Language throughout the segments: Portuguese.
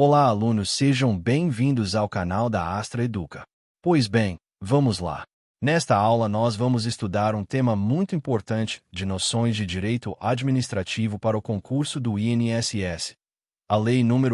Olá, alunos, sejam bem-vindos ao canal da Astra Educa. Pois bem, vamos lá. Nesta aula, nós vamos estudar um tema muito importante de noções de direito administrativo para o concurso do INSS. A Lei nº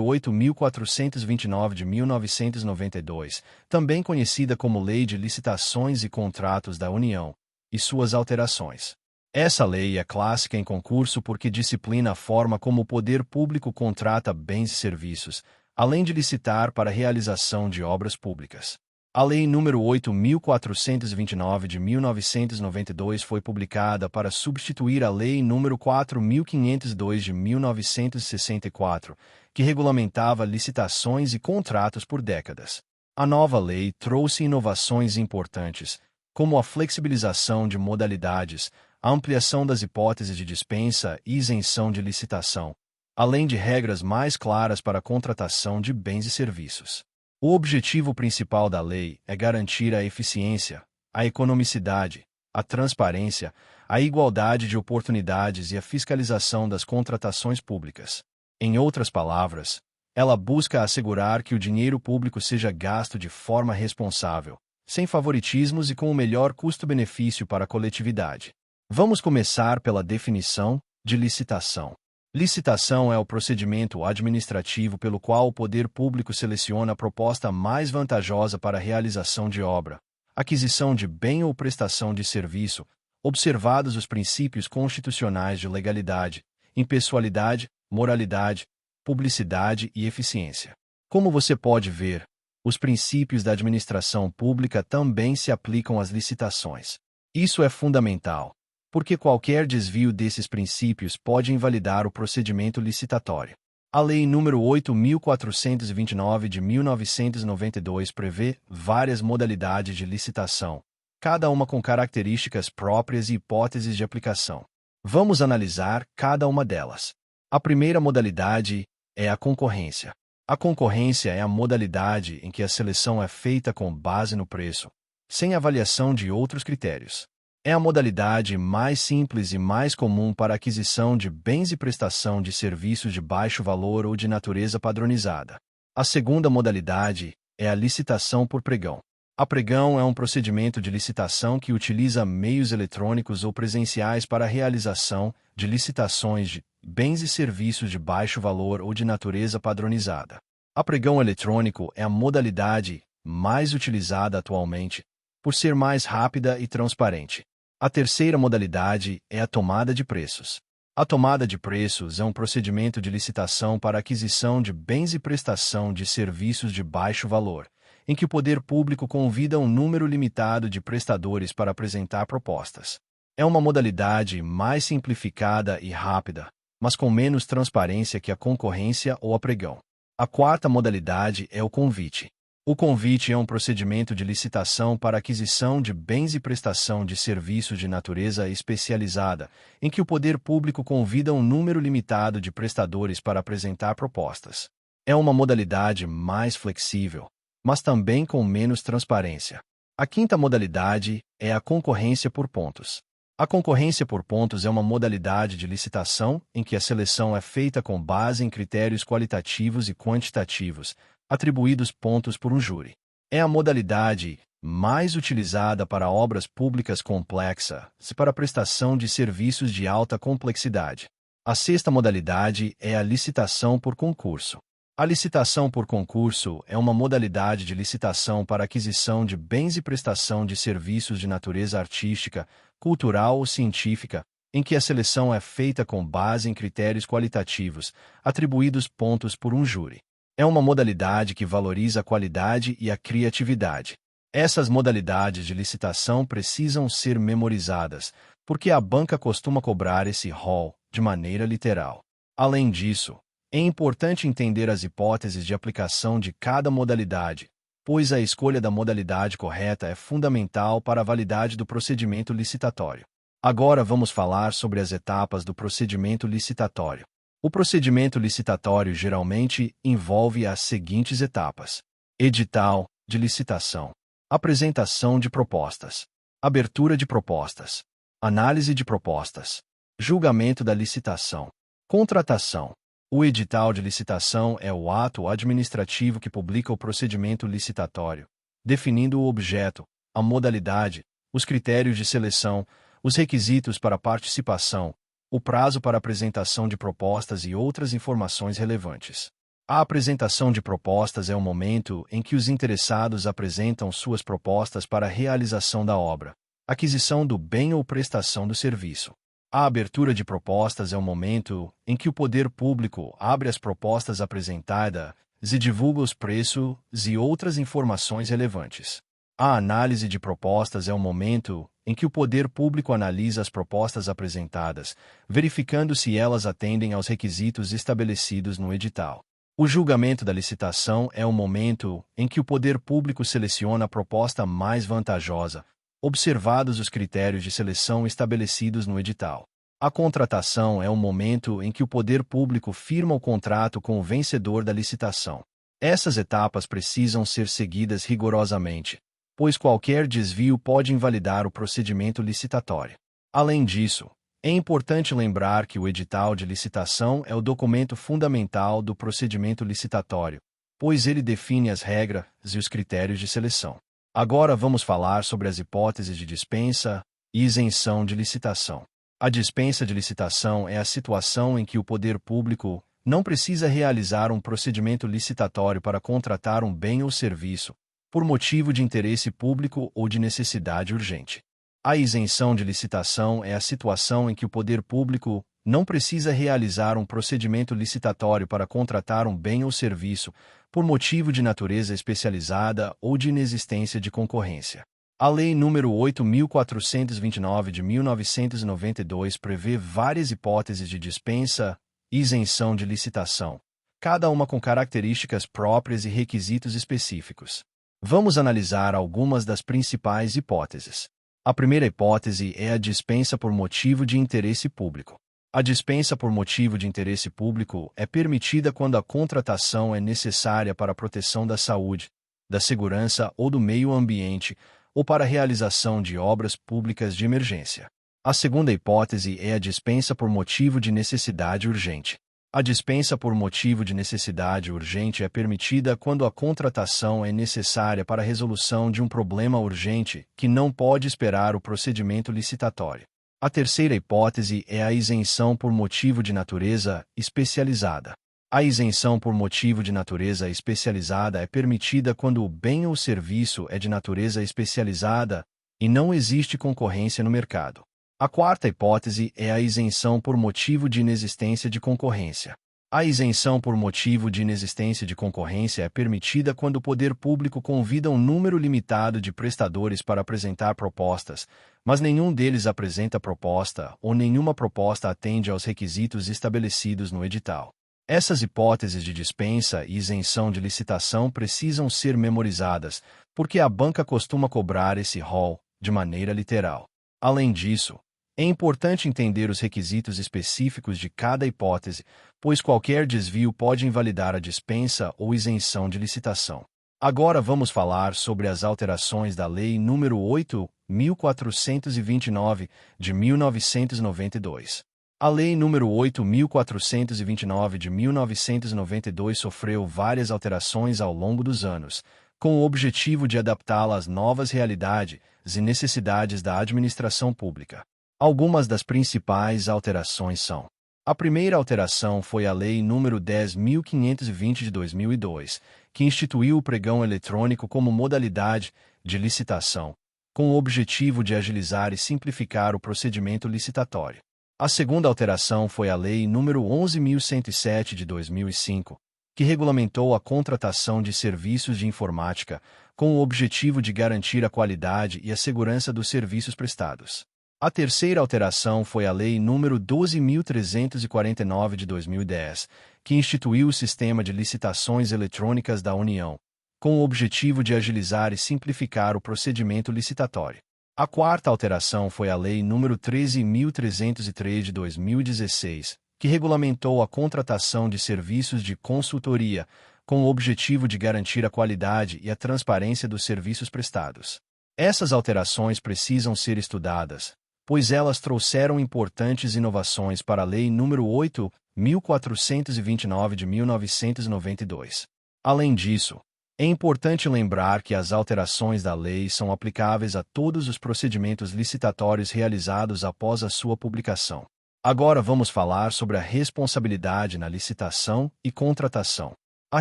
8.429 de 1992, também conhecida como Lei de Licitações e Contratos da União, e suas alterações. Essa lei é clássica em concurso porque disciplina a forma como o poder público contrata bens e serviços, além de licitar para a realização de obras públicas. A Lei nº 8.429 de 1992 foi publicada para substituir a Lei nº 4.502 de 1964, que regulamentava licitações e contratos por décadas. A nova lei trouxe inovações importantes, como a flexibilização de modalidades, a ampliação das hipóteses de dispensa e isenção de licitação, além de regras mais claras para a contratação de bens e serviços. O objetivo principal da lei é garantir a eficiência, a economicidade, a transparência, a igualdade de oportunidades e a fiscalização das contratações públicas. Em outras palavras, ela busca assegurar que o dinheiro público seja gasto de forma responsável, sem favoritismos e com o melhor custo-benefício para a coletividade. Vamos começar pela definição de licitação. Licitação é o procedimento administrativo pelo qual o poder público seleciona a proposta mais vantajosa para a realização de obra, aquisição de bem ou prestação de serviço, observados os princípios constitucionais de legalidade, impessoalidade, moralidade, publicidade e eficiência. Como você pode ver, os princípios da administração pública também se aplicam às licitações. Isso é fundamental, porque qualquer desvio desses princípios pode invalidar o procedimento licitatório. A Lei nº 8.429 de 1992 prevê várias modalidades de licitação, cada uma com características próprias e hipóteses de aplicação. Vamos analisar cada uma delas. A primeira modalidade é a concorrência. A concorrência é a modalidade em que a seleção é feita com base no preço, sem avaliação de outros critérios. É a modalidade mais simples e mais comum para a aquisição de bens e prestação de serviços de baixo valor ou de natureza padronizada. A segunda modalidade é a licitação por pregão. A pregão é um procedimento de licitação que utiliza meios eletrônicos ou presenciais para a realização de licitações de bens e serviços de baixo valor ou de natureza padronizada. A pregão eletrônico é a modalidade mais utilizada atualmente, por ser mais rápida e transparente. A terceira modalidade é a tomada de preços. A tomada de preços é um procedimento de licitação para aquisição de bens e prestação de serviços de baixo valor, em que o poder público convida um número limitado de prestadores para apresentar propostas. É uma modalidade mais simplificada e rápida, mas com menos transparência que a concorrência ou a pregão. A quarta modalidade é o convite. O convite é um procedimento de licitação para aquisição de bens e prestação de serviços de natureza especializada, em que o poder público convida um número limitado de prestadores para apresentar propostas. É uma modalidade mais flexível, mas também com menos transparência. A quinta modalidade é a concorrência por pontos. A concorrência por pontos é uma modalidade de licitação em que a seleção é feita com base em critérios qualitativos e quantitativos, atribuídos pontos por um júri. É a modalidade mais utilizada para obras públicas complexas e para a prestação de serviços de alta complexidade. A sexta modalidade é a licitação por concurso. A licitação por concurso é uma modalidade de licitação para aquisição de bens e prestação de serviços de natureza artística, cultural ou científica, em que a seleção é feita com base em critérios qualitativos, atribuídos pontos por um júri. É uma modalidade que valoriza a qualidade e a criatividade. Essas modalidades de licitação precisam ser memorizadas, porque a banca costuma cobrar esse rol de maneira literal. Além disso, é importante entender as hipóteses de aplicação de cada modalidade, pois a escolha da modalidade correta é fundamental para a validade do procedimento licitatório. Agora vamos falar sobre as etapas do procedimento licitatório. O procedimento licitatório geralmente envolve as seguintes etapas: edital de licitação, apresentação de propostas, abertura de propostas, análise de propostas, julgamento da licitação, contratação. O edital de licitação é o ato administrativo que publica o procedimento licitatório, definindo o objeto, a modalidade, os critérios de seleção, os requisitos para participação, o prazo para apresentação de propostas e outras informações relevantes. A apresentação de propostas é o momento em que os interessados apresentam suas propostas para a realização da obra, aquisição do bem ou prestação do serviço. A abertura de propostas é o momento em que o poder público abre as propostas apresentadas e divulga os preços e outras informações relevantes. A análise de propostas é o momento em que o poder público analisa as propostas apresentadas, verificando se elas atendem aos requisitos estabelecidos no edital. O julgamento da licitação é o momento em que o poder público seleciona a proposta mais vantajosa, observados os critérios de seleção estabelecidos no edital. A contratação é o momento em que o poder público firma o contrato com o vencedor da licitação. Essas etapas precisam ser seguidas rigorosamente, pois qualquer desvio pode invalidar o procedimento licitatório. Além disso, é importante lembrar que o edital de licitação é o documento fundamental do procedimento licitatório, pois ele define as regras e os critérios de seleção. Agora vamos falar sobre as hipóteses de dispensa e isenção de licitação. A dispensa de licitação é a situação em que o poder público não precisa realizar um procedimento licitatório para contratar um bem ou serviço, por motivo de interesse público ou de necessidade urgente. A isenção de licitação é a situação em que o poder público não precisa realizar um procedimento licitatório para contratar um bem ou serviço, por motivo de natureza especializada ou de inexistência de concorrência. A Lei nº 8.429 de 1992 prevê várias hipóteses de dispensa e isenção de licitação, cada uma com características próprias e requisitos específicos. Vamos analisar algumas das principais hipóteses. A primeira hipótese é a dispensa por motivo de interesse público. A dispensa por motivo de interesse público é permitida quando a contratação é necessária para a proteção da saúde, da segurança ou do meio ambiente, ou para a realização de obras públicas de emergência. A segunda hipótese é a dispensa por motivo de necessidade urgente. A dispensa por motivo de necessidade urgente é permitida quando a contratação é necessária para a resolução de um problema urgente que não pode esperar o procedimento licitatório. A terceira hipótese é a isenção por motivo de natureza especializada. A isenção por motivo de natureza especializada é permitida quando o bem ou serviço é de natureza especializada e não existe concorrência no mercado. A quarta hipótese é a isenção por motivo de inexistência de concorrência. A isenção por motivo de inexistência de concorrência é permitida quando o poder público convida um número limitado de prestadores para apresentar propostas, mas nenhum deles apresenta proposta ou nenhuma proposta atende aos requisitos estabelecidos no edital. Essas hipóteses de dispensa e isenção de licitação precisam ser memorizadas, porque a banca costuma cobrar esse rol de maneira literal. Além disso, é importante entender os requisitos específicos de cada hipótese, pois qualquer desvio pode invalidar a dispensa ou isenção de licitação. Agora vamos falar sobre as alterações da Lei nº 8.429, de 1992. A Lei nº 8.429 de 1992 sofreu várias alterações ao longo dos anos, com o objetivo de adaptá-la às novas realidades e necessidades da administração pública. Algumas das principais alterações são: a primeira alteração foi a Lei nº 10.520 de 2002, que instituiu o pregão eletrônico como modalidade de licitação, com o objetivo de agilizar e simplificar o procedimento licitatório. A segunda alteração foi a Lei nº 11.107 de 2005, que regulamentou a contratação de serviços de informática, com o objetivo de garantir a qualidade e a segurança dos serviços prestados. A terceira alteração foi a Lei nº 12.349 de 2010, que instituiu o Sistema de Licitações Eletrônicas da União, com o objetivo de agilizar e simplificar o procedimento licitatório. A quarta alteração foi a Lei nº 13.303 de 2016, que regulamentou a contratação de serviços de consultoria, com o objetivo de garantir a qualidade e a transparência dos serviços prestados. Essas alterações precisam ser estudadas, pois elas trouxeram importantes inovações para a Lei nº 8.429 de 1992. Além disso, é importante lembrar que as alterações da lei são aplicáveis a todos os procedimentos licitatórios realizados após a sua publicação. Agora vamos falar sobre a responsabilidade na licitação e contratação. A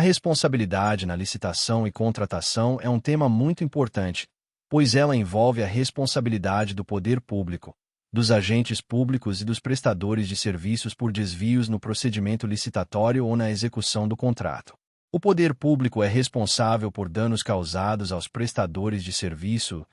responsabilidade na licitação e contratação é um tema muito importante, pois ela envolve a responsabilidade do poder público, dos agentes públicos e dos prestadores de serviços por desvios no procedimento licitatório ou na execução do contrato. O poder público é responsável por danos causados aos prestadores de serviços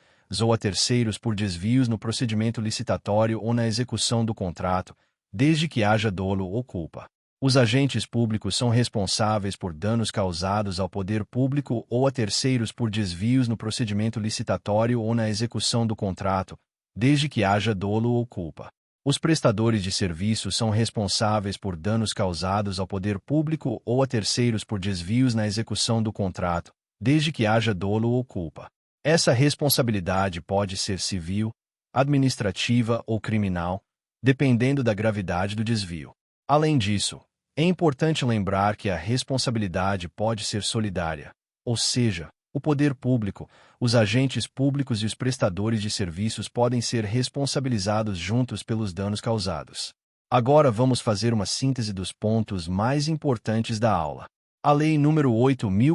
ou a terceiros por desvios no procedimento licitatório ou na execução do contrato, desde que haja dolo ou culpa. Os agentes públicos são responsáveis por danos causados ao poder público ou a terceiros por desvios no procedimento licitatório ou na execução do contrato, desde que haja dolo ou culpa. Os prestadores de serviços são responsáveis por danos causados ao poder público ou a terceiros por desvios na execução do contrato, desde que haja dolo ou culpa. Essa responsabilidade pode ser civil, administrativa ou criminal, dependendo da gravidade do desvio. Além disso, é importante lembrar que a responsabilidade pode ser solidária, ou seja, o poder público, os agentes públicos e os prestadores de serviços podem ser responsabilizados juntos pelos danos causados. Agora vamos fazer uma síntese dos pontos mais importantes da aula. A Lei nº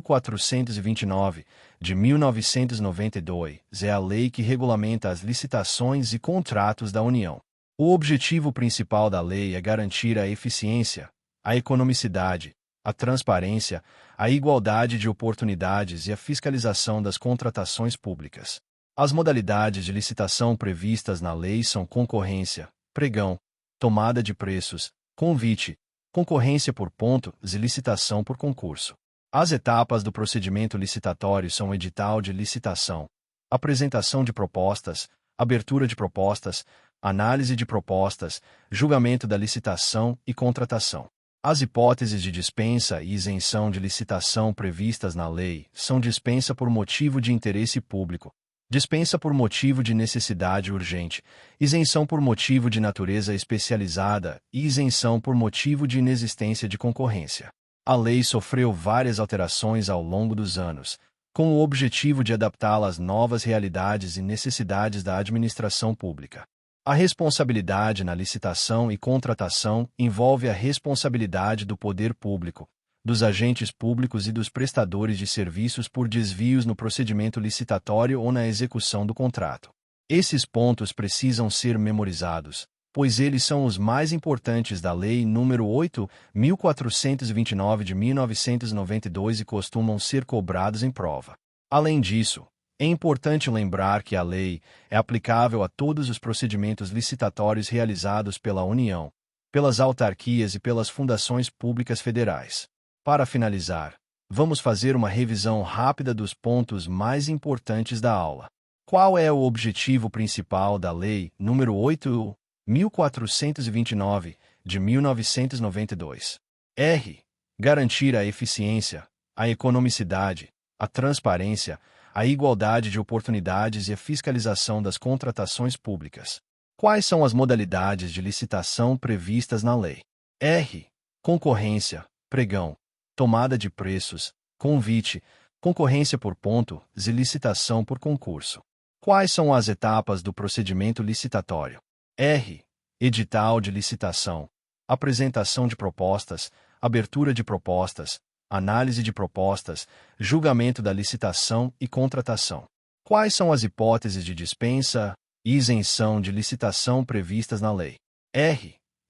8.429, de 1992, é a lei que regulamenta as licitações e contratos da União. O objetivo principal da lei é garantir a eficiência, a economicidade, a transparência, a igualdade de oportunidades e a fiscalização das contratações públicas. As modalidades de licitação previstas na lei são concorrência, pregão, tomada de preços, convite, concorrência por pontos e licitação por concurso. As etapas do procedimento licitatório são edital de licitação, apresentação de propostas, abertura de propostas, análise de propostas, julgamento da licitação e contratação. As hipóteses de dispensa e isenção de licitação previstas na lei são dispensa por motivo de interesse público, dispensa por motivo de necessidade urgente, isenção por motivo de natureza especializada e isenção por motivo de inexistência de concorrência. A lei sofreu várias alterações ao longo dos anos, com o objetivo de adaptá-la às novas realidades e necessidades da administração pública. A responsabilidade na licitação e contratação envolve a responsabilidade do poder público, dos agentes públicos e dos prestadores de serviços por desvios no procedimento licitatório ou na execução do contrato. Esses pontos precisam ser memorizados, pois eles são os mais importantes da Lei nº 8.429 de 1992 e costumam ser cobrados em prova. Além disso, é importante lembrar que a lei é aplicável a todos os procedimentos licitatórios realizados pela União, pelas autarquias e pelas fundações públicas federais. Para finalizar, vamos fazer uma revisão rápida dos pontos mais importantes da aula. Qual é o objetivo principal da Lei nº 8.429, de 1992? Garantir a eficiência, a economicidade, a transparência, a igualdade de oportunidades e a fiscalização das contratações públicas. Quais são as modalidades de licitação previstas na lei? Concorrência, pregão, tomada de preços, convite, concorrência por ponto e licitação por concurso. Quais são as etapas do procedimento licitatório? Edital de licitação, apresentação de propostas, abertura de propostas, análise de propostas, julgamento da licitação e contratação. Quais são as hipóteses de dispensa e isenção de licitação previstas na lei?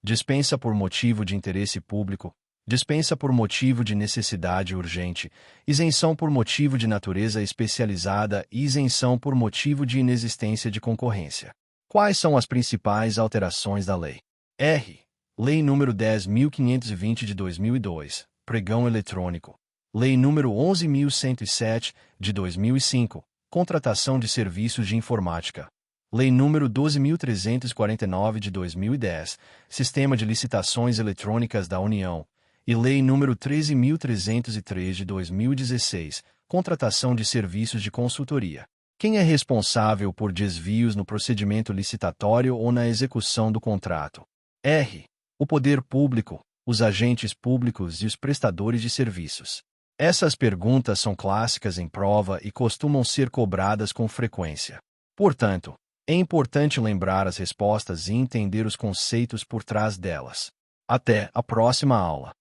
Dispensa por motivo de interesse público, dispensa por motivo de necessidade urgente, isenção por motivo de natureza especializada e isenção por motivo de inexistência de concorrência. Quais são as principais alterações da lei? Lei nº 10.520 de 2002. Pregão eletrônico. Lei nº 11.107, de 2005, Contratação de Serviços de Informática. Lei nº 12.349, de 2010, Sistema de Licitações Eletrônicas da União. E Lei nº 13.303, de 2016, Contratação de Serviços de Consultoria. Quem é responsável por desvios no procedimento licitatório ou na execução do contrato? R. O poder público, os agentes públicos e os prestadores de serviços. Essas perguntas são clássicas em prova e costumam ser cobradas com frequência. Portanto, é importante lembrar as respostas e entender os conceitos por trás delas. Até a próxima aula.